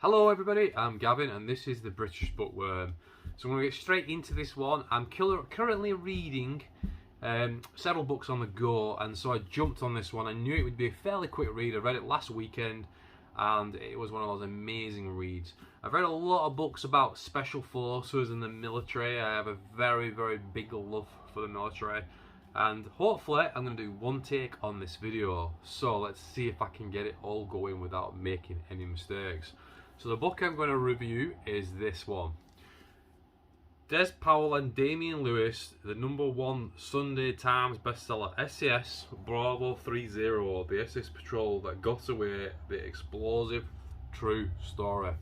Hello everybody, I'm Gavin and this is the British Bookworm. So I'm going to get straight into this one. I'm currently reading several books on the go, and so I jumped on this one. I knew it would be a fairly quick read. I read it last weekend and it was one of those amazing reads. I've read a lot of books about special forces and the military. I have a very big love for the military, and hopefully I'm going to do one take on this video. So let's see if I can get it all going without making any mistakes. So the book I'm going to review is this one. Des Powell and Damien Lewis, the #1 Sunday Times bestseller, SAS Bravo 3 Zero, the SS patrol that got away, the explosive true story.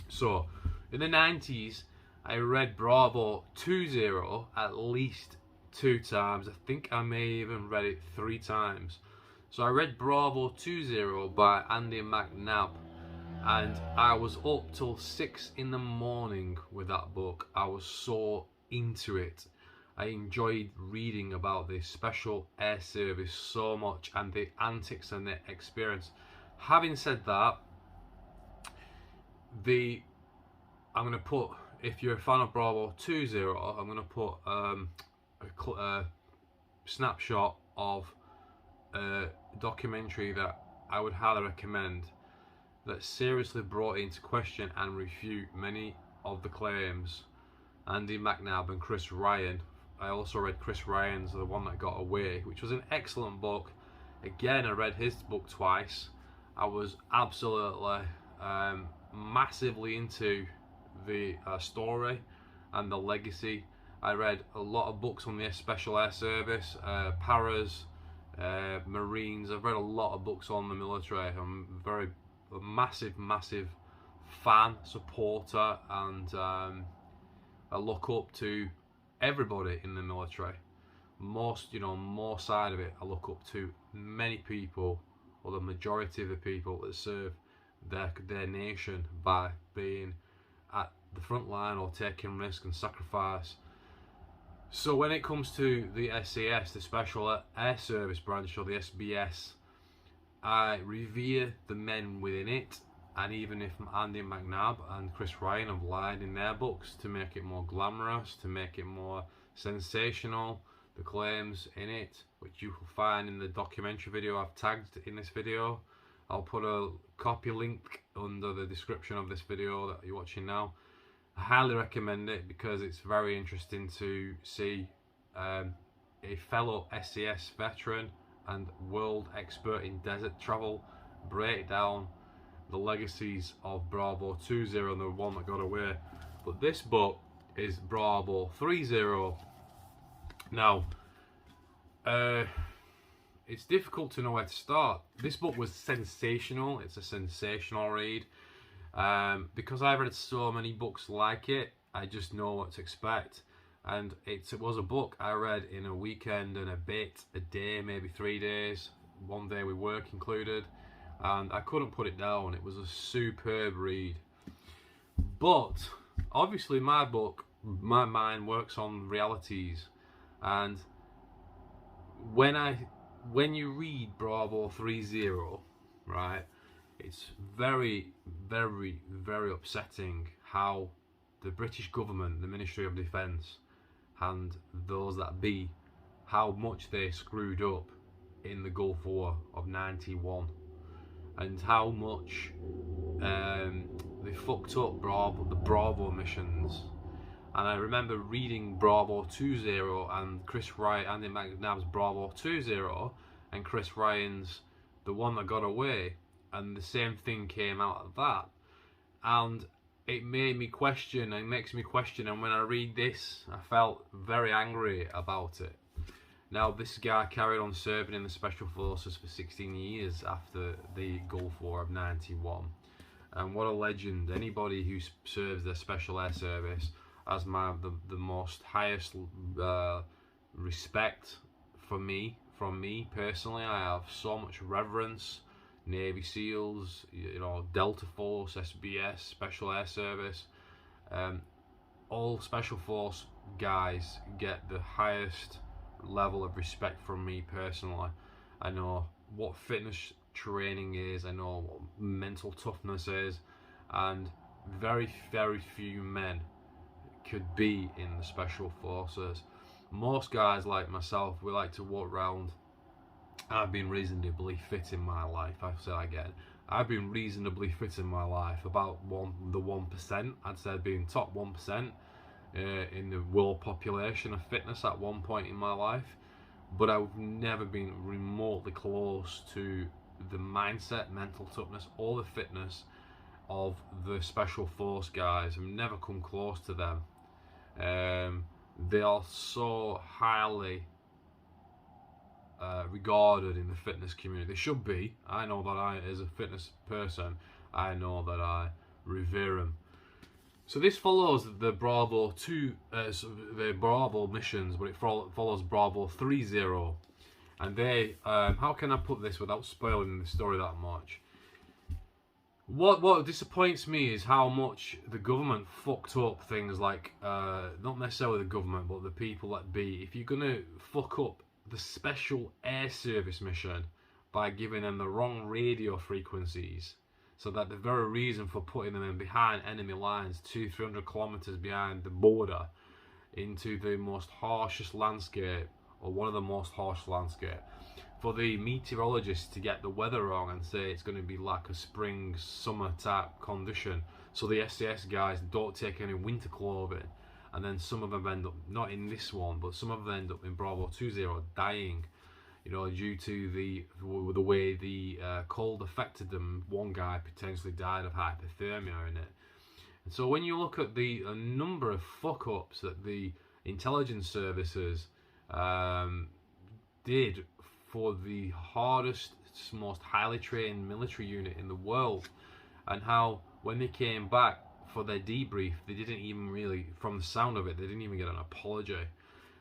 So, in the 90s, I read Bravo 2 Zero at least 2 times. I think I may even read it 3 times. So I read Bravo 2 Zero by Andy McNabb, and I was up till 6 in the morning with that book. I was so into it. I enjoyed reading about the Special Air Service so much and the antics and the experience. Having said that, I'm going to put, if you're a fan of Bravo 2 Zero, I'm going to put a snapshot of a documentary that I would highly recommend, that seriously brought into question and refute many of the claims. Andy McNabb and Chris Ryan. I also read Chris Ryan's The One That Got Away, which was an excellent book. Again, I read his book twice. I was absolutely massively into the story and the legacy. I read a lot of books on the Special Air Service, Paras, Marines. I've read a lot of books on the military. I'm a massive fan, supporter, and I look up to everybody in the military. More side of it, I look up to many people, or the majority of the people that serve their nation by being at the front line or taking risk and sacrifice. So when it comes to the SAS, the Special Air Service branch, or the SBS, I revere the men within it, and even if Andy McNabb and Chris Ryan have lied in their books to make it more glamorous, to make it more sensational, the claims in it, which you will find in the documentary video I've tagged in this video. I'll put a copy link under the description of this video that you're watching now. I highly recommend it because it's very interesting to see a fellow SAS veteran and world expert in desert travel break down the legacies of Bravo 2 Zero and The One That Got Away. But this book is Bravo 3 Zero. Now, it's difficult to know where to start. This book was sensational. It's a sensational read. Because I've read so many books like it, I just know what to expect. And it was a book I read in a weekend and a day, maybe 3 days, one day with work included, and I couldn't put it down. It was a superb read. But obviously my mind works on realities, and when you read Bravo 3 Zero, right, it's very upsetting how the British government, the Ministry of Defence, and those that be, how much they screwed up in the Gulf War of '91, and how much they fucked up the Bravo missions. And I remember reading Bravo 2 Zero and Andy McNabb's Bravo 2 Zero and Chris Ryan's The One That Got Away, and the same thing came out of that, and it made me question, and makes me question, and when I read this, I felt very angry about it. Now, this guy carried on serving in the Special Forces for 16 years after the Gulf War of '91, and what a legend. Anybody who serves the Special Air Service has the most highest respect from me personally. I have so much reverence. Navy SEALs, Delta Force, SBS, Special Air Service, all Special Force guys get the highest level of respect from me personally. I know what fitness training is, I know what mental toughness is, and very, very few men could be in the special forces. Most guys like myself, we like to walk around. I've been reasonably fit in my life. I've said again, I've been reasonably fit in my life. About the 1%. I'd say being top 1% in the world population of fitness at one point in my life. But I've never been remotely close to the mindset, mental toughness, or the fitness of the special force guys. I've never come close to them. They are so highly regarded in the fitness community. They should be. I know that I, as a fitness person, I know that I revere them. So this follows the Bravo 2, the Bravo missions, but it follows Bravo 3 Zero. And they, how can I put this without spoiling the story that much? What disappoints me is how much the government fucked up things like, not necessarily the government, but the people that be. If you're gonna fuck up the Special Air Service mission by giving them the wrong radio frequencies, so that the very reason for putting them in behind enemy lines 200-300 kilometers behind the border into the most harshest landscape, or one of the most harsh landscape, for the meteorologists to get the weather wrong and say it's going to be like a spring summer type condition, so the SAS guys don't take any winter clothing, and then some of them end up, not in this one, but some of them end up in Bravo 2 Zero dying, you know, due to the way the cold affected them. One guy potentially died of hypothermia in it. And so when you look at the number of fuck-ups that the intelligence services did for the hardest, most highly trained military unit in the world, and how when they came back for their debrief, they didn't even really, from the sound of it, they didn't even get an apology.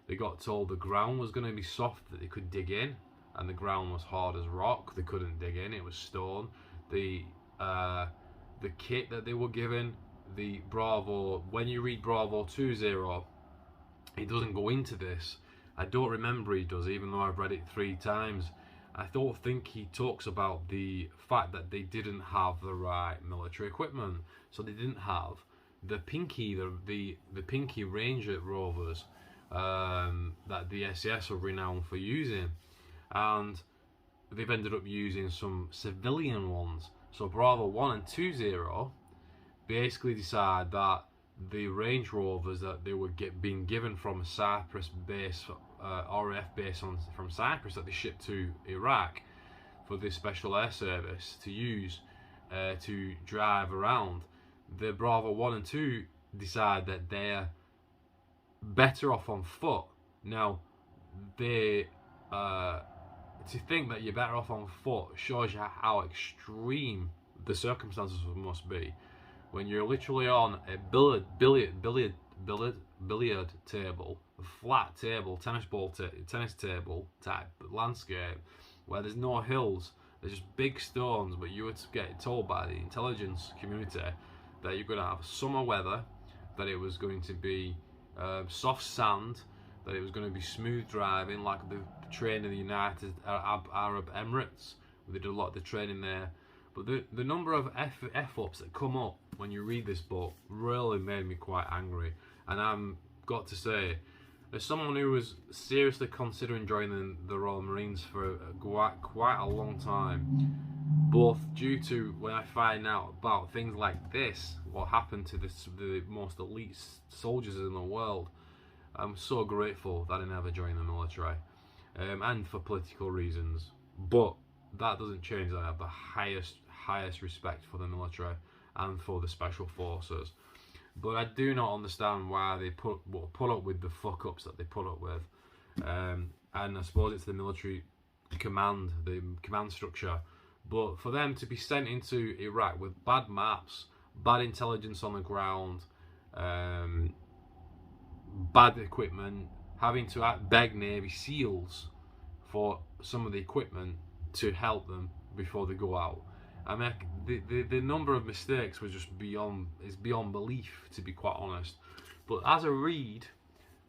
They got told the ground was going to be soft, that they could dig in, and the ground was hard as rock. They couldn't dig in, it was stone. The kit that they were given, the Bravo, when you read Bravo 2 Zero, it doesn't go into this. I don't remember he does, even though I've read it 3 times. I don't think he talks about the fact that they didn't have the right military equipment. So they didn't have the Pinky, the Pinky Ranger rovers that the SAS are renowned for using, and they've ended up using some civilian ones. So Bravo 1 and 2 Zero basically decide that the Range Rovers that they were being given from a Cyprus base, RAF base from Cyprus, that they shipped to Iraq for the Special Air Service to use to drive around, the Bravo 1 and 2 decide that they're better off on foot. Now, they to think that you're better off on foot shows you how extreme the circumstances must be when you're literally on a billiard table, a flat table, tennis table type landscape, where there's no hills, there's just big stones, but you were getting told by the intelligence community that you're going to have summer weather, that it was going to be soft sand, that it was going to be smooth driving, like the train in the United Arab Emirates. They did a lot of the training there. But the number of F-ups that come up when you read this book really made me quite angry. And I'm got to say, as someone who was seriously considering joining the Royal Marines for quite a long time, both due to when I find out about things like this, what happened to the most elite soldiers in the world, I'm so grateful that I never joined the military, and for political reasons. But that doesn't change that I have the highest respect for the military and for the special forces. But I do not understand why they put up with the fuck ups that they put up with. And I suppose it's the military command, the command structure. But for them to be sent into Iraq with bad maps, bad intelligence on the ground, bad equipment, having to beg Navy SEALs for some of the equipment to help them before they go out. I mean, the number of mistakes was just beyond belief, to be quite honest. But as a read,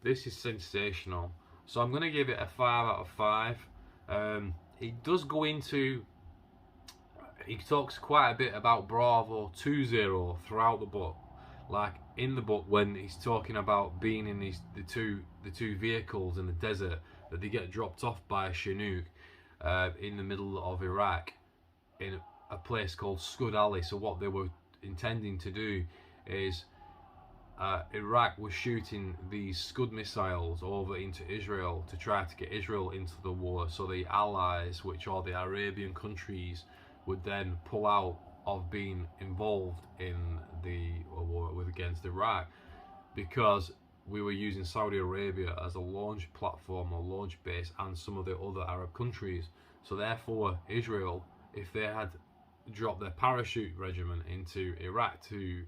this is sensational. So I'm going to give it a 5 out of 5. It does go into he talks quite a bit about Bravo 20 throughout the book. Like in the book, when he's talking about being in the two vehicles in the desert, that they get dropped off by a Chinook in the middle of Iraq in a place called Scud Alley. So what they were intending to do is Iraq was shooting these Scud missiles over into Israel to try to get Israel into the war, so the Allies, which are the Arabian countries, would then pull out of being involved in the war against Iraq, because we were using Saudi Arabia as a launch platform or launch base, and some of the other Arab countries. So therefore, Israel, if they had dropped their parachute regiment into Iraq to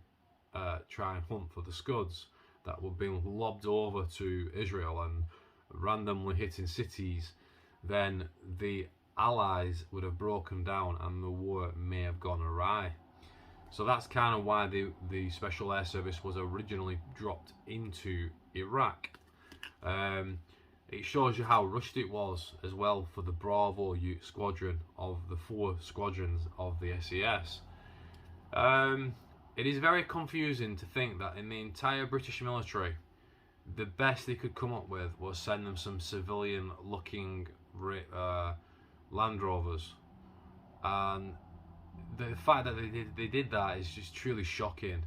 try and hunt for the Scuds that were being lobbed over to Israel and randomly hitting cities, then the Allies would have broken down and the war may have gone awry. So that's kind of why the Special Air Service was originally dropped into Iraq. It shows you how rushed it was as well for the Bravo squadron of the 4 squadrons of the SAS. It is very confusing to think that in the entire British military, the best they could come up with was send them some civilian looking Land Rovers, and the fact that they did that is just truly shocking.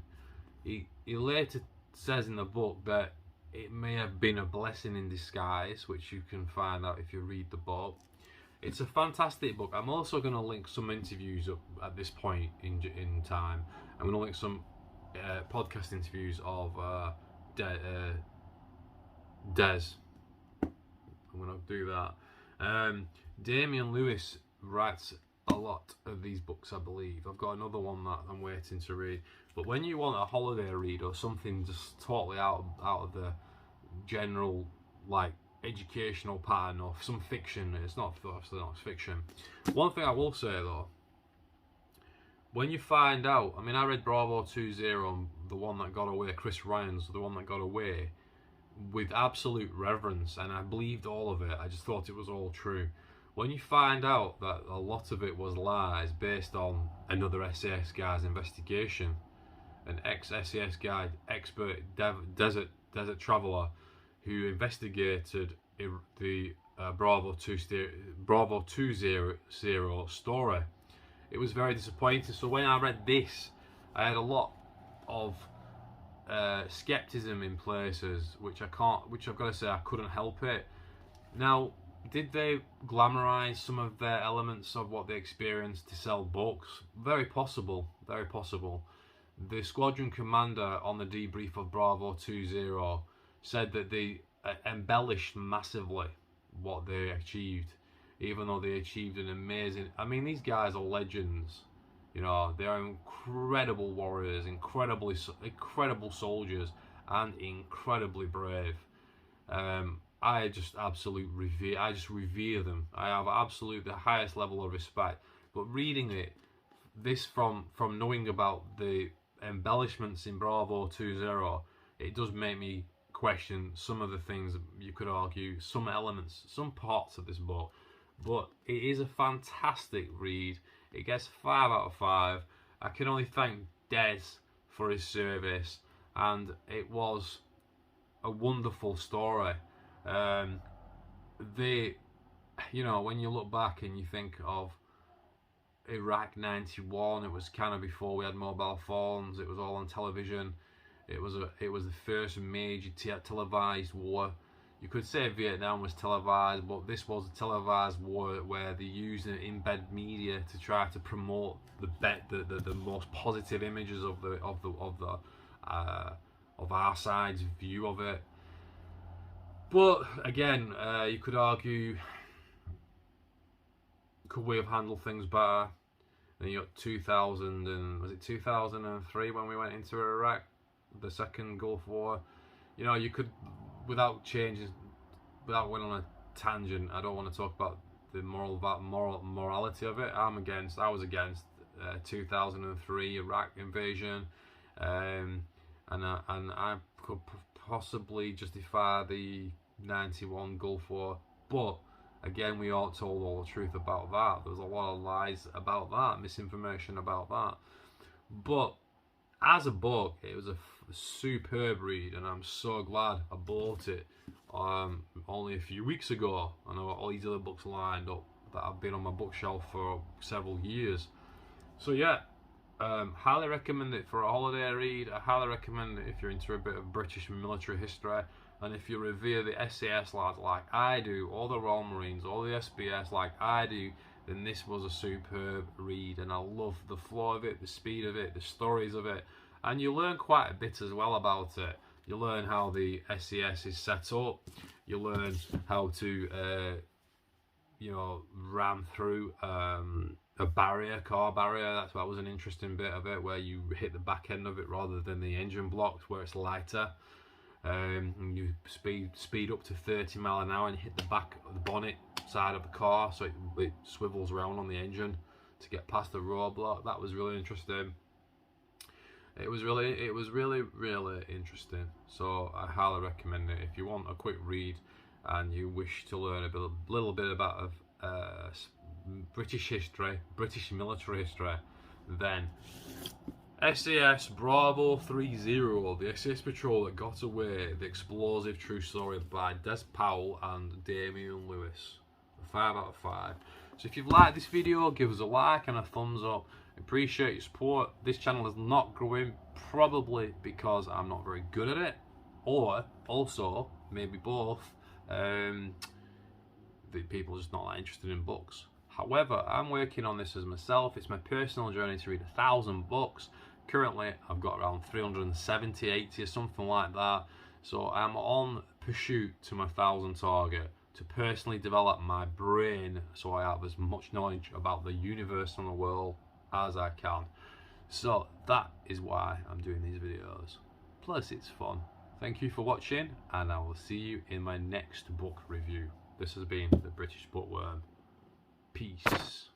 He later says in the book that it may have been a blessing in disguise, which you can find out if you read the book. It's a fantastic book. I'm also going to link some interviews up at this point in time. I'm going to link some podcast interviews of Des. I'm going to do that. Damien Lewis writes a lot of these books, I believe. I've got another one that I'm waiting to read. But when you want a holiday read or something just totally out of the general like educational pattern or some fiction, it's not fiction. One thing I will say though, when you find out, I mean, I read Bravo 20, the one that got away, Chris Ryan's, the one that got away, with absolute reverence, and I believed all of it. I just thought it was all true. When you find out that a lot of it was lies based on another SAS guy's investigation, an ex-SAS guy, expert desert traveller, who investigated the Bravo 20 story, it was very disappointing. So when I read this, I had a lot of skepticism in places, which I've got to say I couldn't help it. Now, did they glamorize some of their elements of what they experienced to sell books? Very possible, very possible. The squadron commander on the debrief of Bravo 20 said that they embellished massively what they achieved, even though they achieved an amazing... I mean, these guys are legends. You know, they are incredible warriors, incredible soldiers, and incredibly brave. I just revere them. I have absolutely the highest level of respect. But reading this from knowing about the embellishments in Bravo 20, it does make me question some of the things you could argue, some elements, some parts of this book. But it is a fantastic read. It gets 5 out of 5. I can only thank Des for his service, and it was a wonderful story. You know, when you look back and you think of Iraq 91, it was kind of before we had mobile phones. It was all on television. It was the first major televised war. You could say Vietnam was televised, but this was a televised war where they used embed media to try to promote the most positive images of our side's view of it. But again, you could argue, could we have handled things better? Then you got 2000 and was it 2003 when we went into Iraq, the second Gulf War. You know, you could, without going on a tangent, I don't want to talk about the morality of it. I was against 2003 Iraq invasion, and I could possibly justify the 91 Gulf War, but Again, we aren't told all the truth about that. There's a lot of lies about that, misinformation about that. But as a book, it was a superb read, and I'm so glad I bought it only a few weeks ago. I know all these other books lined up that have been on my bookshelf for several years. So yeah, highly recommend it for a holiday read. I highly recommend it if you're into a bit of British military history, and if you revere the SAS lads like I do, or the Royal Marines, or the SBS like I do, then this was a superb read, and I love the flow of it, the speed of it, the stories of it, and you learn quite a bit as well about it. You learn how the SAS is set up, you learn how to ram through a car barrier. That was an interesting bit of it, where you hit the back end of it rather than the engine blocks where it's lighter. And you speed up to 30 miles an hour and hit the back of the bonnet side of the car, so it swivels around on the engine to get past the roadblock. That was really interesting. It was really interesting. So I highly recommend it if you want a quick read and you wish to learn a little bit about British history, British military history. Then SAS Bravo 3 Zero, the SAS patrol that got away, the explosive true story by Des Powell and Damien Lewis. 5 out of 5. So if you've liked this video, give us a like and a thumbs up. Appreciate your support. This channel is not growing, probably because I'm not very good at it, or also maybe both. The people are just not that interested in books. However, I'm working on this as myself. It's my personal journey to read 1,000 books. Currently, I've got around 370, 80 or something like that. So I'm on pursuit to my 1,000 target, to personally develop my brain so I have as much knowledge about the universe and the world as I can. So that is why I'm doing these videos. Plus it's fun. Thank you for watching, and I will see you in my next book review. This has been the British Bookworm. Peace.